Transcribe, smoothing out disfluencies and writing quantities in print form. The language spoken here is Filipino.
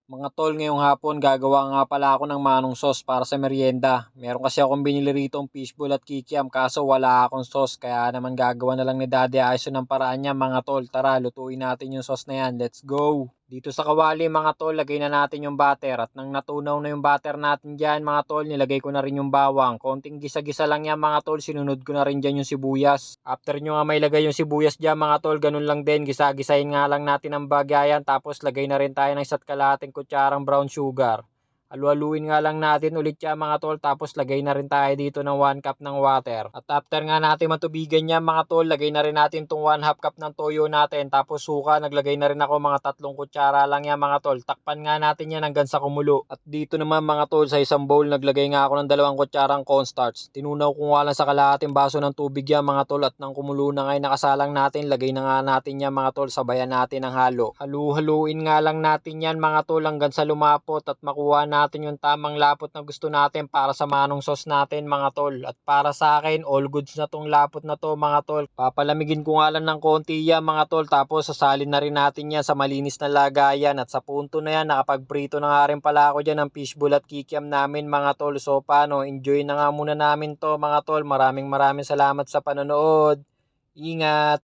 Mga tol, ngayong hapon gagawa nga pala ako ng manong sauce para sa merienda. Meron kasi akong binili ritong fishball at kikiam kaso wala akong sauce kaya naman gagawa na lang ni Daddy Aiso ng paraan niya mga tol. Tara, lutuin natin yung sauce na yan. Let's go! Dito sa kawali mga tol, lagay na natin yung butter at nang natunaw na yung butter natin dyan mga tol, nilagay ko na rin yung bawang. Konting gisa-gisa lang yan mga tol, sinunod ko na rin dyan yung sibuyas. After nyo nga may lagay yung sibuyas dyan mga tol, ganun lang din, gisa-gisahin nga lang natin ang bagayan tapos lagay na rin tayo ng isa't kalahating kutsarang brown sugar. Halu-haluin nga lang natin ulit yan mga tol tapos lagay na rin tayo dito ng 1 cup ng water. At after nga natin matubigan yan mga tol, lagay na rin natin itong 1/2 cup ng toyo natin tapos suka, naglagay na rin ako mga 3 kutsara lang yan mga tol. Takpan nga natin yan hanggang sa kumulo. At dito naman mga tol sa isang bowl naglagay nga ako ng 2 kutsarang cornstarch. Tinunaw ko nga lang sa kalahating baso ng tubig yan mga tol at nang kumulo na nga nakasalang natin, lagay na nga natin yan mga tol, sabayan natin ng halo. Halu-haluin nga lang natin yan mga tol hanggang sa lumapot at makuha natin yung tamang lapot na gusto natin para sa manong sauce natin mga tol. At para sa akin, all goods na tong lapot na to mga tol. Papalamigin ko nga lang ng konti yan mga tol tapos sasalin na rin natin yan sa malinis na lagayan. At sa punto na yan, nakapagprito na nga rin pala ako dyan ng fishball at kikiam namin mga tol. So paano, enjoy na nga muna namin to mga tol. Maraming salamat sa panonood. Ingat!